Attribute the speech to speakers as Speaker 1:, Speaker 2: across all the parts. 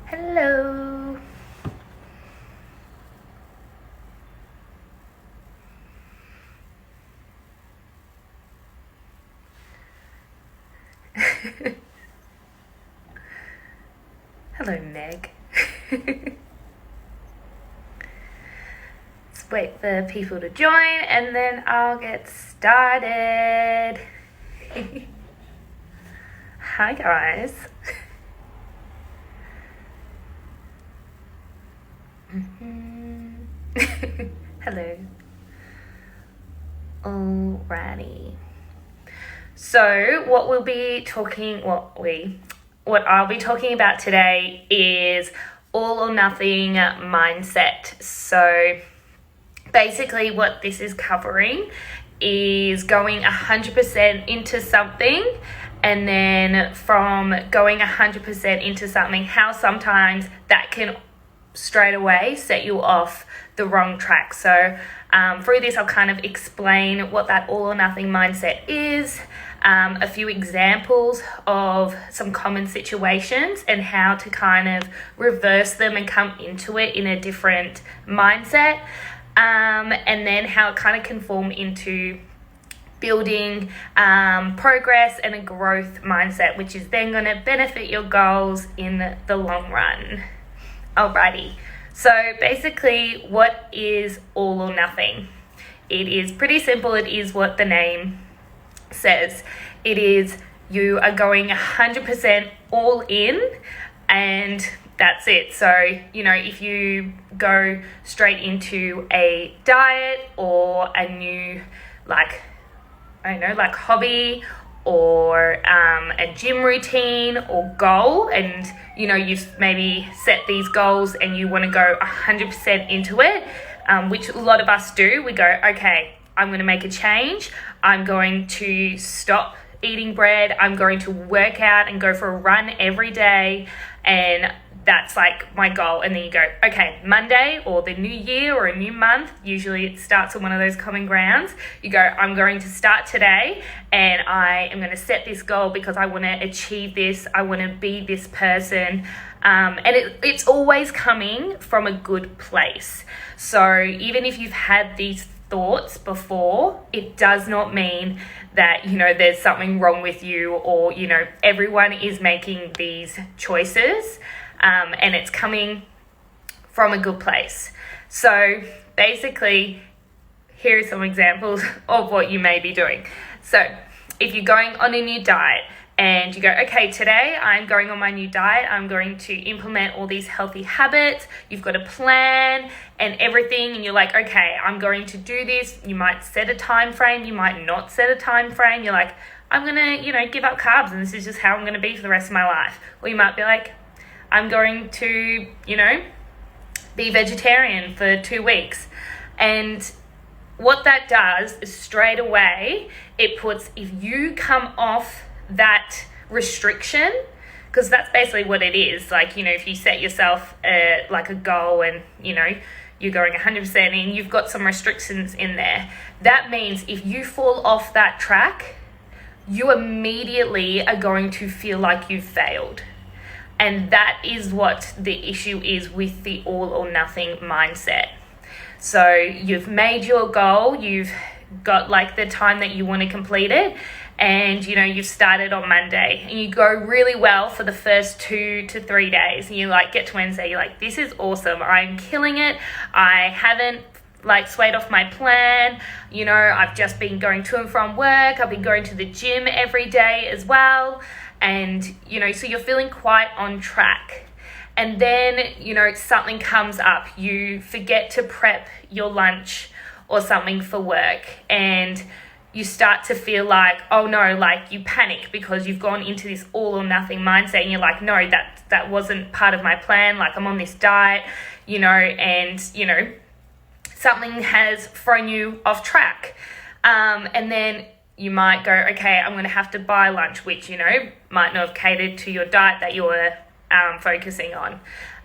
Speaker 1: Hello. Hello, Meg. Let's wait for people to join and then I'll get started. Hi, guys. Hello. Alrighty. So what I'll be talking about today is all or nothing mindset. So basically what this is covering is going 100% into something, and then from going 100% into something, how sometimes that can straight away set you off the wrong track. So through this, I'll kind of explain what that all or nothing mindset is, a few examples of some common situations and how to kind of reverse them and come into it in a different mindset, and then how it kind of can form into building progress and a growth mindset, which is then going to benefit your goals in the long run. Alrighty, so basically what is all or nothing? It is pretty simple. It is what the name says. It is you are going 100% all in, and that's it. So, if you go straight into a diet or a new, hobby or a gym routine or goal, and you've maybe set these goals and you want to go 100% into it, which a lot of us do. We go, okay, I'm going to make a change. I'm going to stop eating bread. I'm going to work out and go for a run every day, and that's like my goal. And then you go, okay, Monday or the new year or a new month, usually it starts on one of those common grounds. You go, I'm going to start today and I am going to set this goal because I want to achieve this. I want to be this person. And it's always coming from a good place. So even if you've had these thoughts before, it does not mean that, there's something wrong with you, or, everyone is making these choices. And it's coming from a good place. So basically, here are some examples of what you may be doing. So if you're going on a new diet and you go, okay, today I'm going on my new diet, I'm going to implement all these healthy habits, you've got a plan and everything, and you're like, okay, I'm going to do this. You might set a time frame, you might not set a time frame. You're like, I'm going to, give up carbs, and this is just how I'm going to be for the rest of my life. Or you might be like, I'm going to, be vegetarian for 2 weeks. And what that does is straight away, if you come off that restriction, because that's basically what it is. If you set yourself a goal and, you're going 100% and you've got some restrictions in there, that means if you fall off that track, you immediately are going to feel like you've failed. And that is what the issue is with the all or nothing mindset. So you've made your goal, you've got the time that you want to complete it, and you've started on Monday and you go really well for the first 2 to 3 days, and you get to Wednesday, you're like, this is awesome, I'm killing it, I haven't swayed off my plan, I've just been going to and from work, I've been going to the gym every day as well. And, so you're feeling quite on track. And then, something comes up. You forget to prep your lunch or something for work. And you start to feel like, oh no, you panic because you've gone into this all or nothing mindset. And you're like, no, that wasn't part of my plan. I'm on this diet, and, something has thrown you off track. And then you might go, okay, I'm going to have to buy lunch, which, might not have catered to your diet that you were focusing on.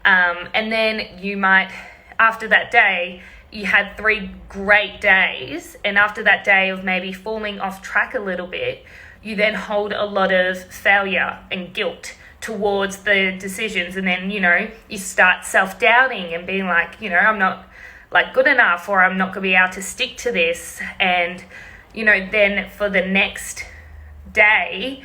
Speaker 1: And then you might, after that day, you had 3 great days, and after that day of maybe falling off track a little bit, you then hold a lot of failure and guilt towards the decisions, and then, you know, you start self-doubting and being like, you know, I'm not like good enough, or I'm not going to be able to stick to this. And, you know, then for the next day,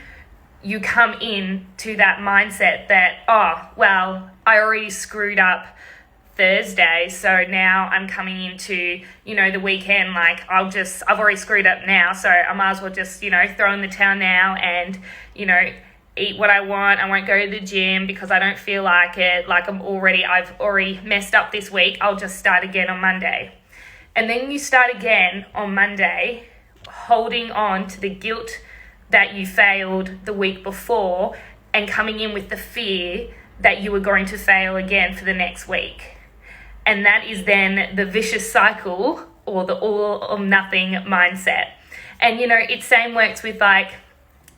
Speaker 1: you come in to that mindset that, oh, well, I already screwed up Thursday, so now I'm coming into, you know, the weekend, like I've already screwed up now, so I might as well just, you know, throw in the towel now and, you know, eat what I want. I won't go to the gym because I don't feel like it, like I've already messed up this week. I'll just start again on Monday. And then you start again on Monday, holding on to the guilt that you failed the week before and coming in with the fear that you were going to fail again for the next week. And that is then the vicious cycle, or the all or nothing mindset. And, you know, it same works with like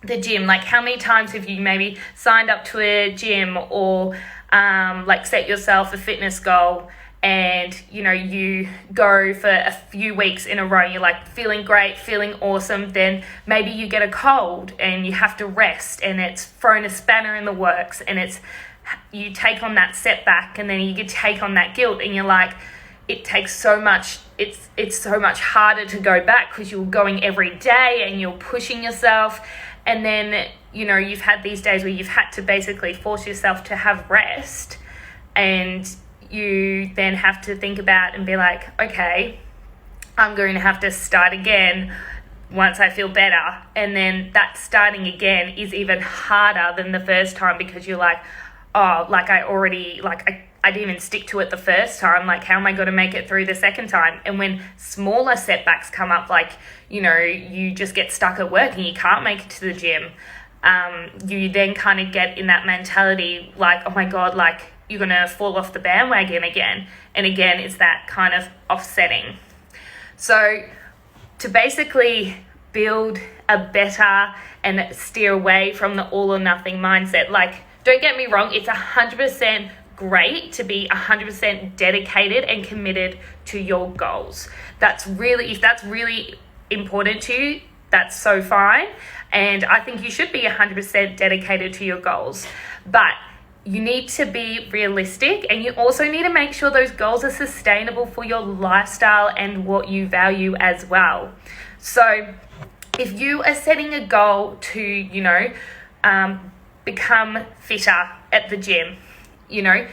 Speaker 1: the gym. Like, how many times have you maybe signed up to a gym, or like set yourself a fitness goal, and, you know, you go for a few weeks in a row, you're like feeling great, feeling awesome, then maybe you get a cold and you have to rest, and it's thrown a spanner in the works, and you take on that setback, and then you could take on that guilt, and you're like, it takes so much, it's so much harder to go back because you're going every day and you're pushing yourself. And then, you know, you've had these days where you've had to basically force yourself to have rest, and you then have to think about and be like, okay, I'm going to have to start again once I feel better. And then that starting again is even harder than the first time, because you're like, oh, like I didn't even stick to it the first time. Like, how am I going to make it through the second time? And when smaller setbacks come up, like, you know, you just get stuck at work and you can't make it to the gym, you then kind of get in that mentality like, oh my God, like you're going to fall off the bandwagon again. And again, it's that kind of offsetting. So to basically build a better and steer away from the all or nothing mindset, like, don't get me wrong, it's 100% great to be 100% dedicated and committed to your goals. If that's really important to you, that's so fine. And I think you should be 100% dedicated to your goals. But you need to be realistic, and you also need to make sure those goals are sustainable for your lifestyle and what you value as well. So if you are setting a goal to, you know, become fitter at the gym, you know,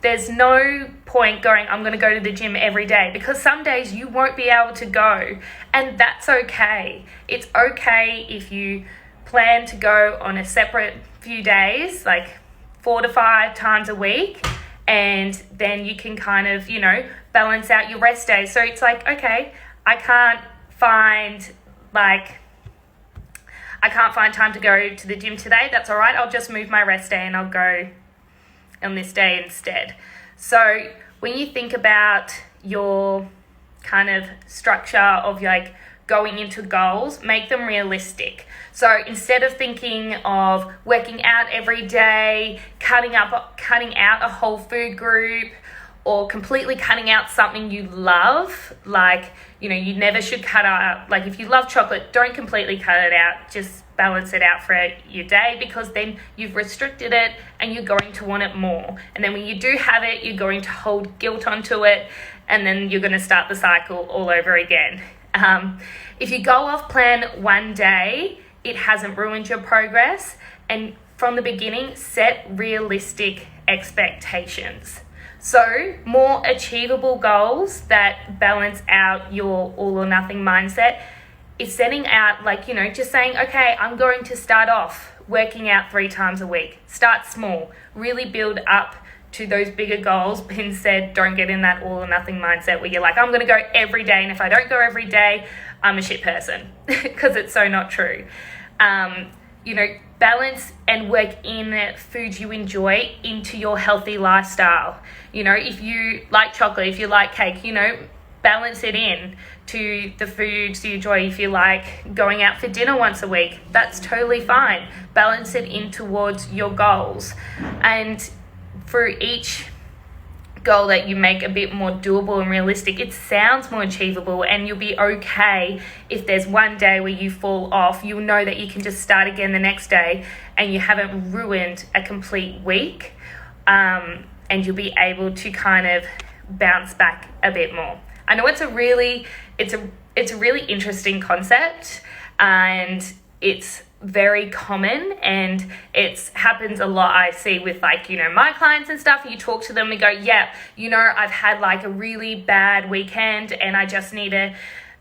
Speaker 1: there's no point going, I'm going to go to the gym every day, because some days you won't be able to go, and that's okay. It's okay if you plan to go on a separate few days, like 4 to 5 times a week, and then you can kind of, you know, balance out your rest days. So it's like, okay, I can't find time to go to the gym today. That's all right. I'll just move my rest day and I'll go on this day instead. So when you think about your kind of structure of like going into goals, make them realistic. So instead of thinking of working out every day, cutting out a whole food group, or completely cutting out something you love, like, you know, you never should cut out, like if you love chocolate, don't completely cut it out, just balance it out for your day, because then you've restricted it and you're going to want it more. And then when you do have it, you're going to hold guilt onto it, and then you're going to start the cycle all over again. If you go off plan one day, it hasn't ruined your progress. And from the beginning, set realistic expectations. So more achievable goals that balance out your all or nothing mindset is setting out, like, you know, just saying, okay, I'm going to start off working out 3 times a week. Start small, really build up to those bigger goals. But instead, don't get in that all or nothing mindset where you're like, I'm going to go every day, and if I don't go every day, I'm a shit person, because it's so not true. You know, balance and work in foods you enjoy into your healthy lifestyle. You know, if you like chocolate, if you like cake, you know, balance it in to the foods you enjoy. If you like going out for dinner once a week, that's totally fine. Balance it in towards your goals. And for each goal that you make a bit more doable and realistic, it sounds more achievable, and you'll be okay if there's one day where you fall off. You'll know that you can just start again the next day, and you haven't ruined a complete week, and you'll be able to kind of bounce back a bit more. I know it's a really interesting concept, and it's very common, and it happens a lot. I see with my clients and stuff. You talk to them and go, yeah, I've had a really bad weekend, and I just need to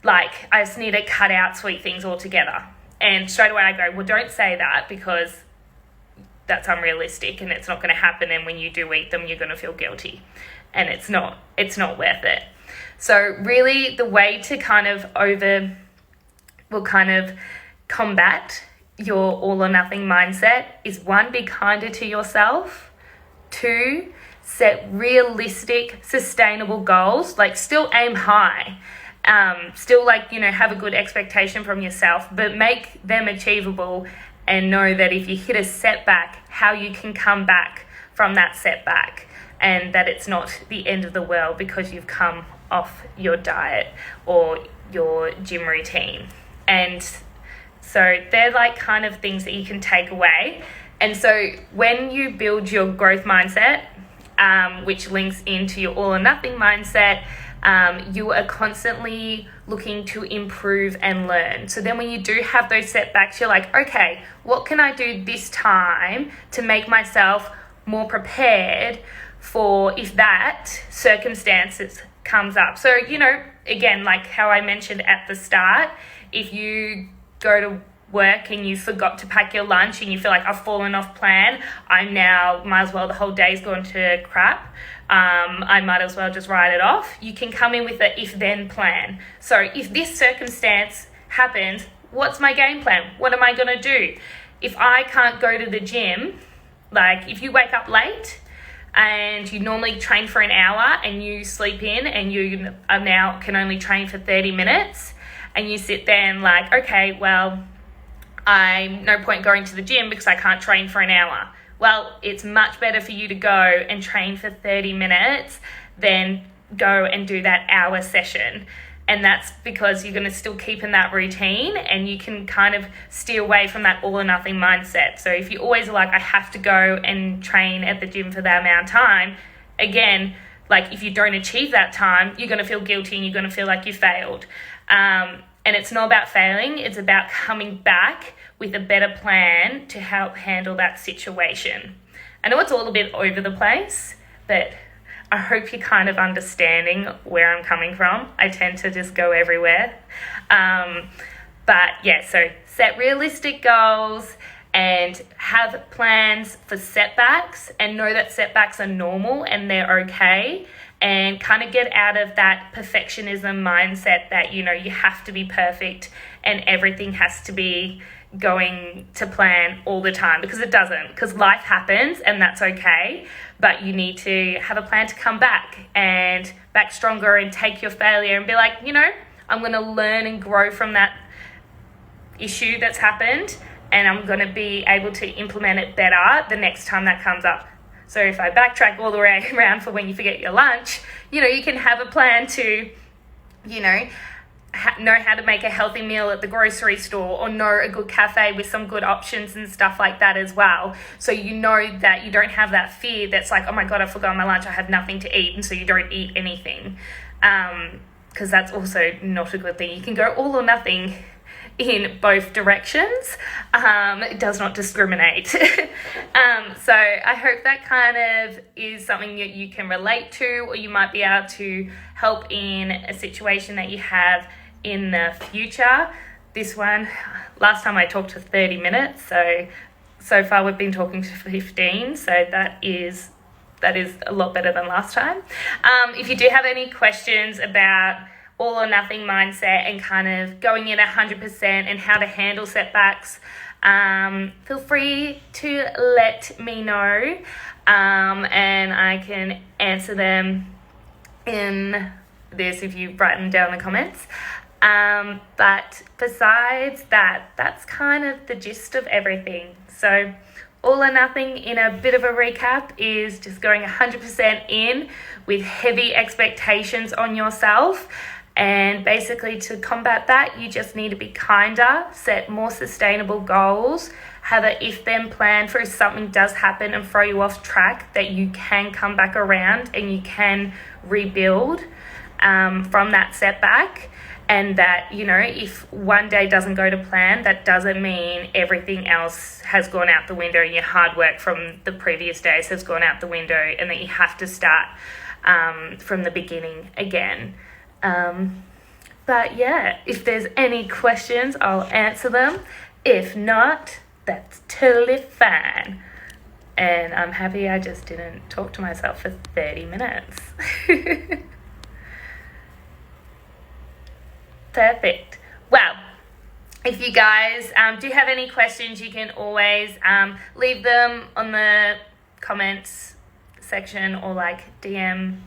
Speaker 1: cut out sweet things altogether. And straight away I go, well, don't say that, because that's unrealistic and it's not going to happen. And when you do eat them, you're going to feel guilty, and it's not worth it. So really the way to kind of combat your all or nothing mindset is, 1, be kinder to yourself. 2, set realistic, sustainable goals. Still aim high. Still have a good expectation from yourself, but make them achievable, and know that if you hit a setback, how you can come back from that setback, and that it's not the end of the world because you've come off your diet or your gym routine. And so they're kind of things that you can take away. And so when you build your growth mindset, which links into your all or nothing mindset, you are constantly looking to improve and learn. So then when you do have those setbacks, you're like, okay, what can I do this time to make myself more prepared for if that circumstances comes up? So, again, how I mentioned at the start, if you go to work and you forgot to pack your lunch and you feel like I've fallen off plan, might as well, the whole day's gone to crap, I might as well just write it off. You can come in with an if-then plan. So if this circumstance happens, what's my game plan? What am I going to do? If I can't go to the gym, if you wake up late and you normally train for an hour and you sleep in and you are now can only train for 30 minutes, and you sit there and okay, well, I'm no point going to the gym because I can't train for an hour. Well, it's much better for you to go and train for 30 minutes than go and do that hour session. And that's because you're going to still keep in that routine, and you can kind of steer away from that all or nothing mindset. So if you always are I have to go and train at the gym for that amount of time, again, if you don't achieve that time, you're going to feel guilty and you're going to feel like you failed. And it's not about failing, it's about coming back with a better plan to help handle that situation. I know it's all a bit over the place, but I hope you're kind of understanding where I'm coming from. I tend to just go everywhere. But yeah, so set realistic goals and have plans for setbacks, and know that setbacks are normal and they're okay. And kind of get out of that perfectionism mindset that, you have to be perfect and everything has to be going to plan all the time, because it doesn't, because life happens and that's okay. But you need to have a plan to come back stronger, and take your failure and be like, I'm going to learn and grow from that issue that's happened, and I'm going to be able to implement it better the next time that comes up. So if I backtrack all the way around for when you forget your lunch, you can have a plan to, know how to make a healthy meal at the grocery store, or know a good cafe with some good options and stuff like that as well. So that you don't have that fear that's oh my God, I forgot my lunch, I have nothing to eat, and so you don't eat anything. Because that's also not a good thing. You can go all or nothing in both directions. It does not discriminate. So I hope that kind of is something that you can relate to, or you might be able to help in a situation that you have in the future. This one, last time I talked to 30 minutes, so far we've been talking to 15, so that is a lot better than last time. If you do have any questions about all or nothing mindset and kind of going in 100% and how to handle setbacks, feel free to let me know, and I can answer them in this if you write them down in the comments. But besides that, that's kind of the gist of everything. So All or nothing, in a bit of a recap, is just going 100% in with heavy expectations on yourself. And basically, to combat that, you just need to be kinder, set more sustainable goals, have an if-then plan for if something does happen and throw you off track, that you can come back around and you can rebuild from that setback. And that, you know, if one day doesn't go to plan, that doesn't mean everything else has gone out the window and your hard work from the previous days has gone out the window, and that you have to start from the beginning again. But yeah, if there's any questions, I'll answer them. If not, that's totally fine. And I'm happy I just didn't talk to myself for 30 minutes. Perfect. Well, if you guys do have any questions, you can always leave them on the comments section, or like DM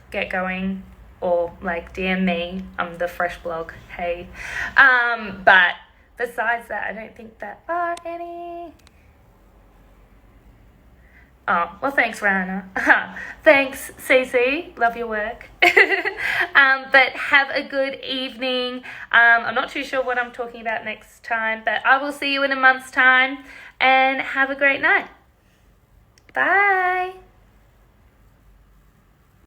Speaker 1: Get Going, or like DM me. I'm the Fresh Blog. Hey. But besides that, I don't think there are any. Oh, well, thanks, Rana. Thanks, Cece. Love your work. But have a good evening. I'm not too sure what I'm talking about next time, but I will see you in a month's time, and have a great night. Bye.